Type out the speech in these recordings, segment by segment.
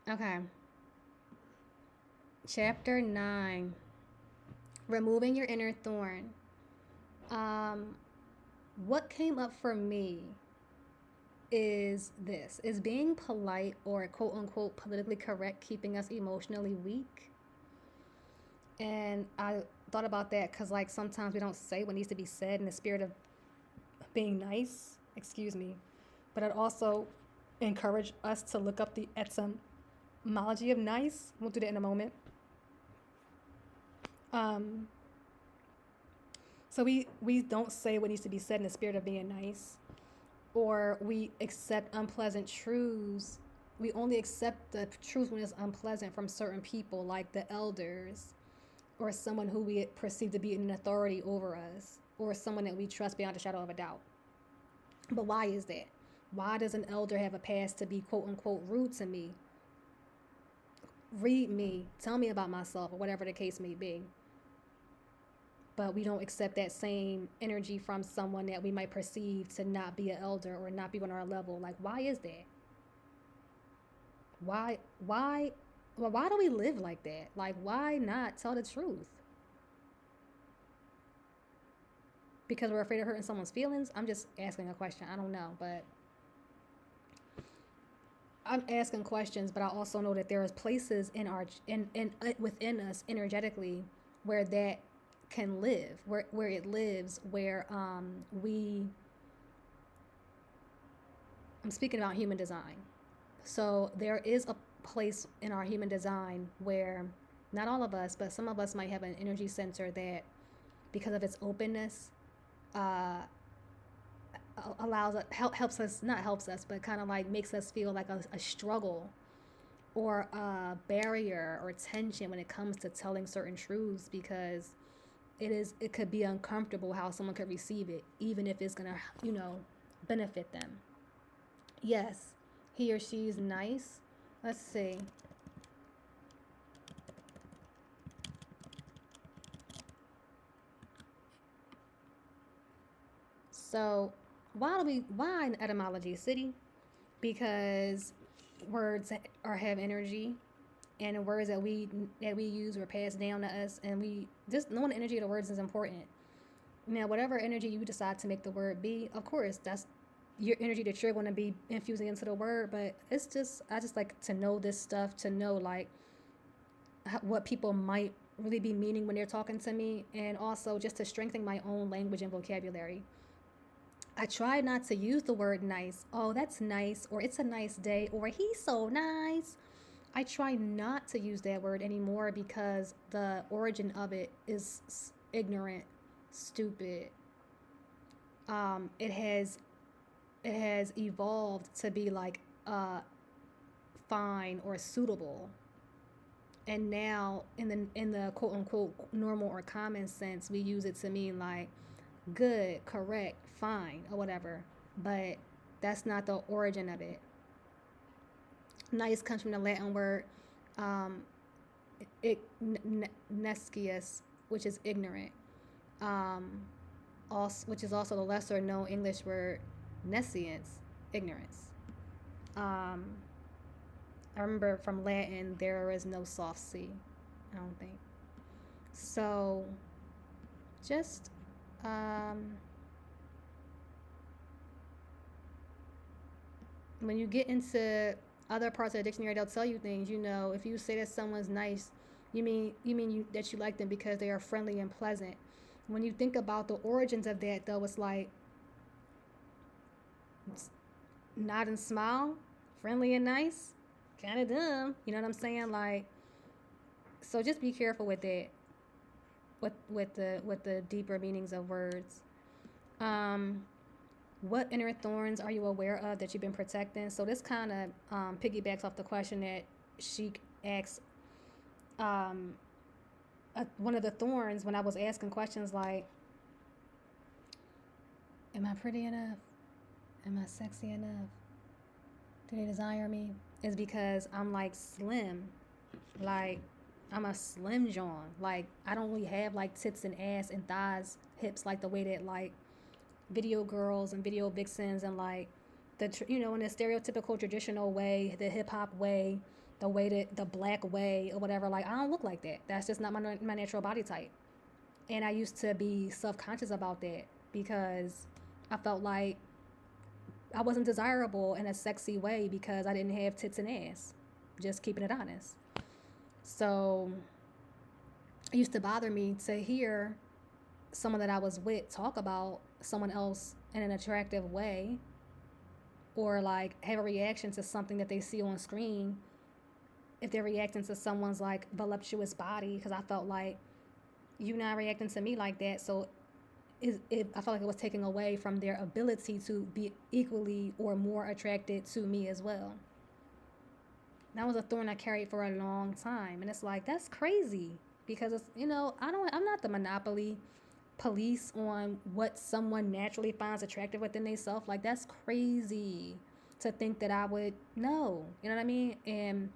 Okay. Chapter 9. Removing your inner thorn. Um, what came up for me is this: is being polite or quote unquote politically correct keeping us emotionally weak? And I thought about that because, like, sometimes we don't say what needs to be said in the spirit of being nice. Excuse me. But it also encouraged us to look up the etymology of nice. We'll do that in a moment. Um, so we don't say what needs to be said in the spirit of being nice, or we accept unpleasant truths. We only accept the truth when it's unpleasant from certain people, like the elders, or someone who we perceive to be an authority over us, or someone that we trust beyond a shadow of a doubt. But why is that? Why does an elder have a past to be quote unquote rude to me? Read me, tell me about myself, or whatever the case may be. But we don't accept that same energy from someone that we might perceive to not be an elder or not be on our level. Like, why is that? Why well, why do we live like that? Like, why not tell the truth? Because we're afraid of hurting someone's feelings? I'm just asking a question. I don't know, but I'm asking questions, but I also know that there is places in our in within us energetically where that can live, where it lives, where we I'm speaking about human design. So there is a place in our human design where not all of us, but some of us might have an energy center that, because of its openness, uh, allows helps us, not helps us, but kind of like makes us feel like a struggle or a barrier or tension when it comes to telling certain truths, because it could be uncomfortable how someone could receive it, even if it's gonna benefit them. Yes, he or she's nice. Let's see. So why an etymology city? Because words are have energy, and the words that we use were passed down to us, and we just knowing the energy of the words is important. Now, whatever energy you decide to make the word be, of course, that's your energy that you're going to be infusing into the word. But it's just I just like to know this stuff, to know like what people might really be meaning when they're talking to me, and also just to strengthen my own language and vocabulary. I try not to use the word nice. Oh, that's nice, or it's a nice day, or he's so nice. I try not to use that word anymore because the origin of it is ignorant, stupid. It has evolved to be like fine or suitable, and now in the quote unquote normal or common sense, we use it to mean like good, correct, fine, or whatever. But that's not the origin of it. Nice comes from the Latin word um, nescius, which is ignorant. Um, which is also the lesser known English word nescience, ignorance. Um, I remember from Latin there is no soft C. I don't think so. Just um, when you get into other parts of the dictionary, they'll tell you things. If you say that someone's nice, that you like them because they are friendly and pleasant. When you think about the origins of that, though, it's like nod and smile, friendly and nice, kind of dumb. You know what I'm saying? Like, so just be careful with that, with the deeper meanings of words. Um, what inner thorns are you aware of that you've been protecting? So this kind of piggybacks off the question that she asked. Um, one of the thorns when I was asking questions like, "Am I pretty enough? Am I sexy enough? Do they desire me?" Is because I'm like slim, like I'm a slim John. Like I don't really have like tits and ass and thighs, hips like the way that like video girls and video vixens and like in the stereotypical traditional way, the hip hop way. the black way or whatever. Like, I don't look like that. That's just not my natural body type. And I used to be self-conscious about that because I felt like I wasn't desirable in a sexy way because I didn't have tits and ass. Just keeping it honest. So it used to bother me to hear someone that I was with talk about someone else in an attractive way, or like have a reaction to something that they see on screen if they're reacting to someone's like voluptuous body, because I felt like you not reacting to me like that, so I felt like it was taking away from their ability to be equally or more attracted to me as well. That was a thorn I carried for a long time, and it's like, that's crazy, because it's, I'm not the monopoly police on what someone naturally finds attractive within themselves. Like, that's crazy to think that I would know. You know what I mean? And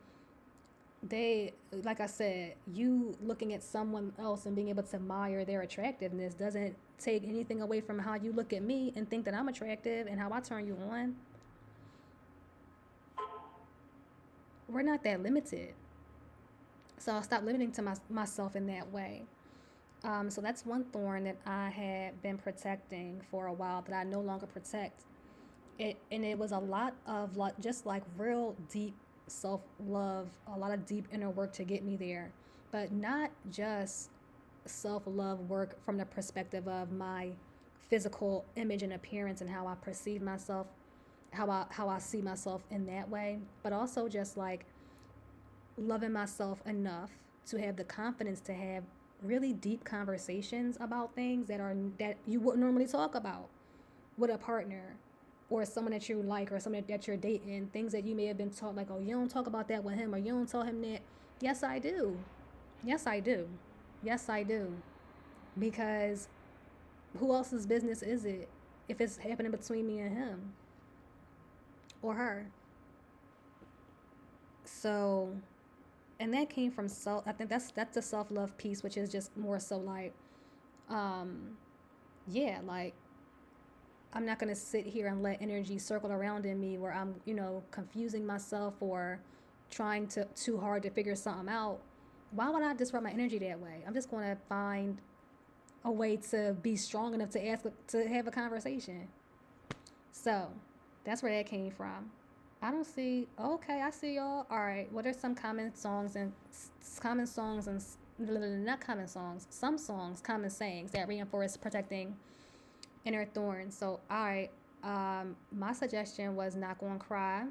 they, like I said, you looking at someone else and being able to admire their attractiveness doesn't take anything away from how you look at me and think that I'm attractive and how I turn you on. We're not that limited. So I'll stop limiting to myself in that way. So that's one thorn that I had been protecting for a while that I no longer protect. And it was a lot of just like real deep self-love, a lot of deep inner work to get me there, but not just self-love work from the perspective of my physical image and appearance and how I perceive myself, how I see myself in that way, but also just like loving myself enough to have the confidence to have really deep conversations about things that you wouldn't normally talk about with a partner or someone that you like or someone that you're dating. Things that you may have been taught, like, oh, you don't talk about that with him, or you don't tell him that. Yes, I do. Yes, I do. Yes, I do. Because who else's business is it if it's happening between me and him or her? So, and that came from I think that's the self-love piece, which is just more so like, yeah, like, I'm not going to sit here and let energy circle around in me where I'm, confusing myself or trying too hard to figure something out. Why would I disrupt my energy that way? I'm just going to find a way to be strong enough to have a conversation. So that's where that came from. I don't see. Okay, I see y'all. All right. What are some common songs and not common songs? Some songs, common sayings that reinforce protecting inner thorns. So, all right. My suggestion was "Not Gonna Cry."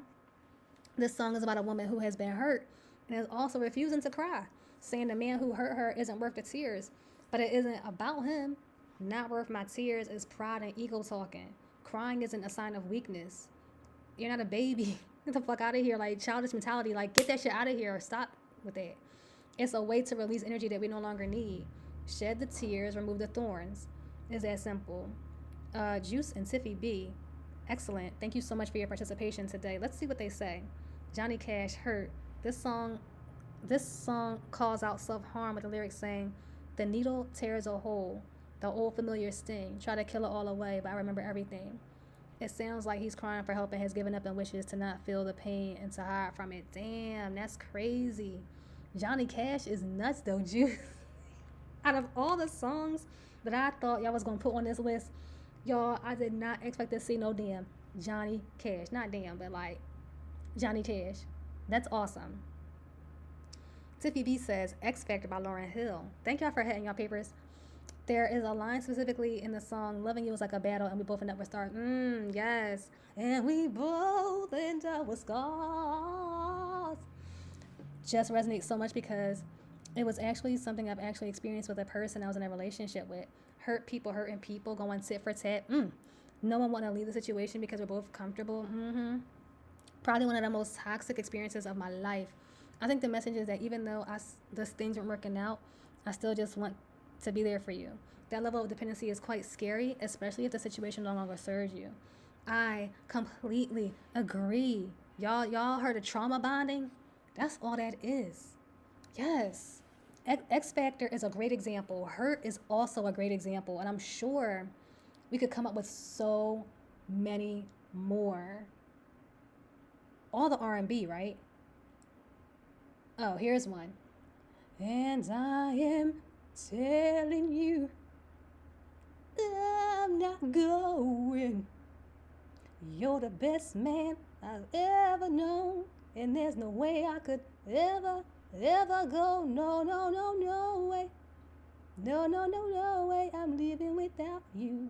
This song is about a woman who has been hurt and is also refusing to cry, saying the man who hurt her isn't worth the tears. But it isn't about him. Not worth my tears is pride and ego talking. Crying isn't a sign of weakness. You're not a baby. Get the fuck out of here. Like, childish mentality. Like, get that shit out of here or stop with that. It's a way to release energy that we no longer need. Shed the tears, remove the thorns. It's that simple. Juice and Tiffy B. Excellent. Thank you so much for your participation today. Let's see what they say. Johnny Cash, Hurt. This song calls out self-harm with the lyrics saying, the needle tears a hole, the old familiar sting. Try to kill it all away, but I remember everything. It sounds like he's crying for help and has given up and wishes to not feel the pain and to hide from it. Damn, that's crazy. Johnny Cash is nuts though, Juice. Out of all the songs that I thought y'all was going to put on this list, y'all, I did not expect to see no damn Johnny Cash. Not damn, but like Johnny Cash. That's awesome. Tiffy B says, X Factor by Lauryn Hill. Thank y'all for hitting y'all papers. There is a line specifically in the song, loving you is like a battle and we both end up with stars. Yes. And we both end up with scars. Just resonates so much because it was actually something I've actually experienced with a person I was in a relationship with. Hurting people, going tit for tat. No one want to leave the situation because we're both comfortable. Probably one of the most toxic experiences of my life. I think the message is that even though those things weren't working out, I still just want to be there for you. That level of dependency is quite scary, especially if the situation no longer serves you. I completely agree. Y'all heard of trauma bonding? That's all that is. Yes. X Factor is a great example. Hurt is also a great example. And I'm sure we could come up with so many more. All the R&B, right? Oh, here's one. And I am telling you, I'm not going. You're the best man I've ever known. And there's no way I could ever go. No, no, no, no way. No, no, no, no way. I'm living without you.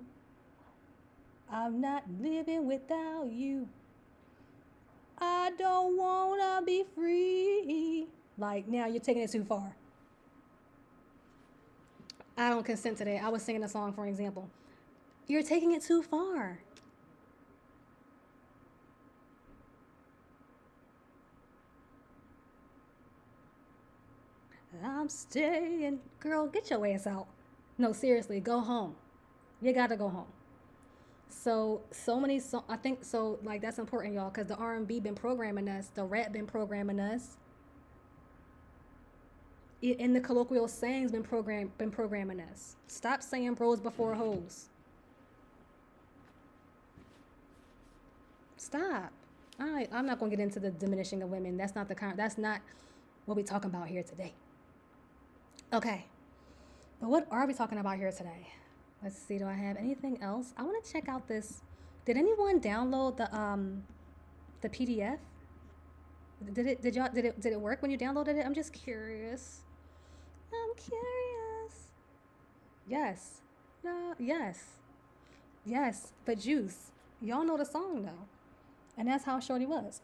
I'm not living without you. I don't wanna be free. Like, now you're taking it too far. I don't consent to that. I was singing a song for an example. You're taking it too far. I'm staying. Girl, get your ass out. No, seriously, go home. You gotta go home. So many I think so like that's important, y'all, because the R&B been programming us, the rap been programming us, in the colloquial sayings been programming us. Stop saying bros before hoes. Stop. All right, I'm not gonna get into the diminishing of women. That's not what we talking about here today. Okay, but what are we talking about here today? Let's see. Do I have anything else? I want to check out this. Did anyone download the PDF? Did it work when you downloaded it? I'm just curious. I'm curious. Yes. No. Yes. Yes. But Juice, y'all know the song though, and that's how Shorty was.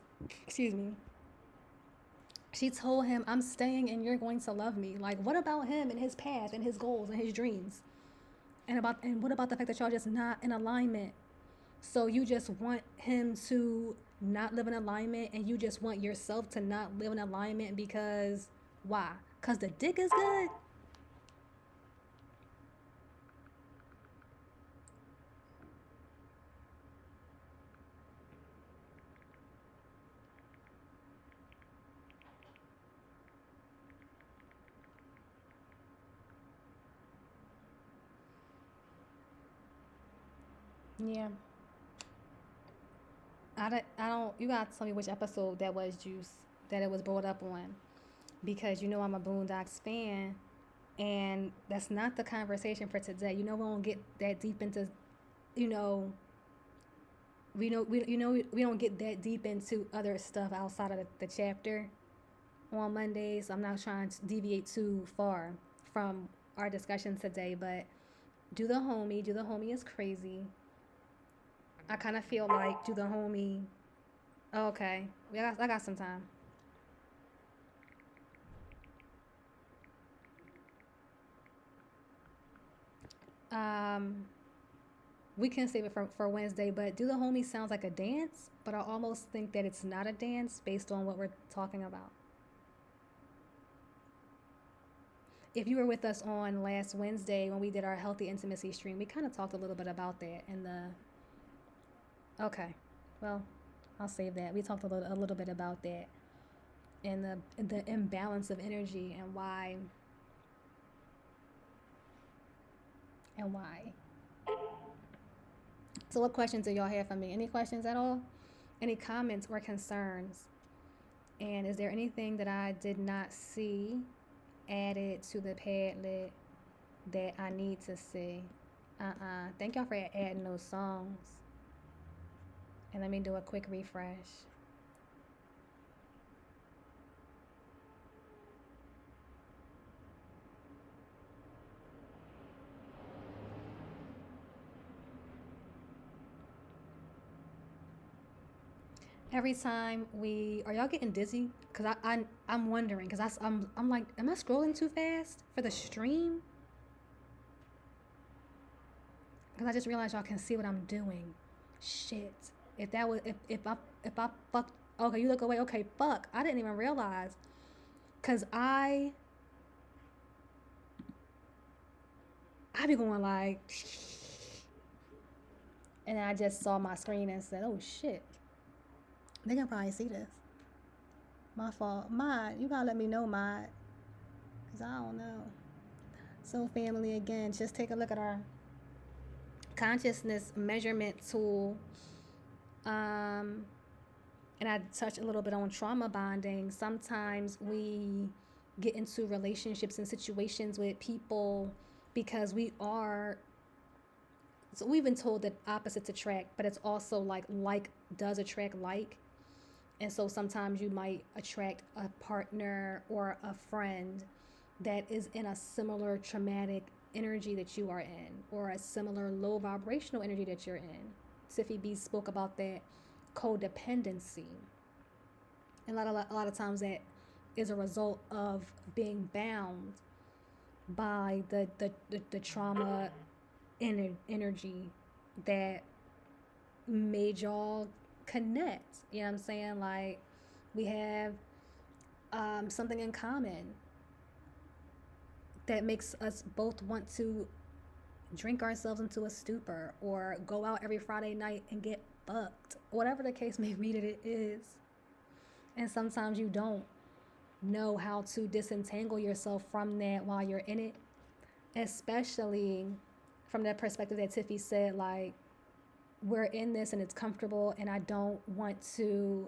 Excuse me. She told him, "I'm staying, and you're going to love me." Like, what about him and his path and his goals and his dreams? And what about the fact that y'all just not in alignment? So you just want him to not live in alignment, and you just want yourself to not live in alignment because why? Cause the dick is good. Yeah. I don't. You gotta tell me which episode that was, Juice, that it was brought up on, because you know I'm a Boondocks fan, and that's not the conversation for today. You know we don't get that deep into, you know, we don't get that deep into other stuff outside of the chapter on Mondays. I'm not trying to deviate too far from our discussion today, but do the homie is crazy. I kind of feel like do the homie. Oh, okay, I got some time. Um, we can save it for Wednesday, but do the homie sounds like a dance, but I almost think that it's not a dance based on what we're talking about. If you were with us on last Wednesday when we did our healthy intimacy stream, we kind of talked a little bit about that in the. Okay, well, I'll save that. We talked a little bit about that and the imbalance of energy and why. So, what questions do y'all have for me? Any questions at all? Any comments or concerns? And is there anything that I did not see added to the Padlet that I need to see? Thank y'all for adding those songs. And let me do a quick refresh. Every time we are y'all getting dizzy? Cause I'm wondering. Cause I'm like, am I scrolling too fast for the stream? Cause I just realized y'all can see what I'm doing. Shit. If that was if I fuck. Okay, you look away. Okay, fuck. I didn't even realize. Cause I be going like, and I just saw my screen and said, oh shit. They can probably see this. My fault. Mod, you gotta let me know, Mod. Because I don't know. So, family, again, just take a look at our consciousness measurement tool. Um, And I touched a little bit on trauma bonding. Sometimes we get into relationships and situations with people because so we've been told that opposites attract, but it's also like does attract like. And so sometimes you might attract a partner or a friend that is in a similar traumatic energy that you are in, or a similar low vibrational energy that you're in. Tiffy B spoke about that codependency. And a lot of times that is a result of being bound by the trauma energy that made y'all connect. You know what I'm saying? Like, we have something in common that makes us both want to drink ourselves into a stupor or go out every Friday night and get fucked, whatever the case may be that it is. And sometimes you don't know how to disentangle yourself from that while you're in it, especially from that perspective that Tiffy said, like, we're in this and it's comfortable, and I don't want to,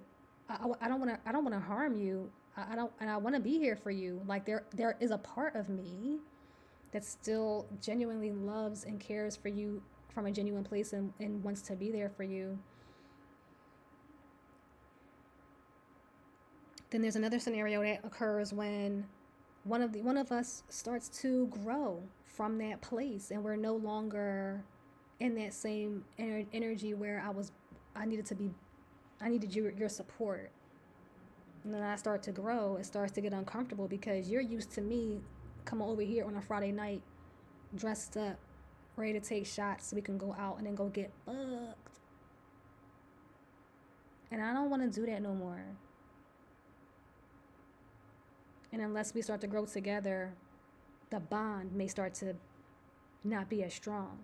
I don't want to harm you. I don't, and I want to be here for you. Like, there is a part of me that still genuinely loves and cares for you from a genuine place, and wants to be there for you. Then there's another scenario that occurs when one of us starts to grow from that place, and we're no longer in that same energy where I needed your support. And then I start to grow. It starts to get uncomfortable because you're used to me coming over here on a Friday night, dressed up, ready to take shots so we can go out and then go get fucked. And I don't want to do that no more. And unless we start to grow together, the bond may start to not be as strong.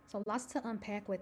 So lots to unpack with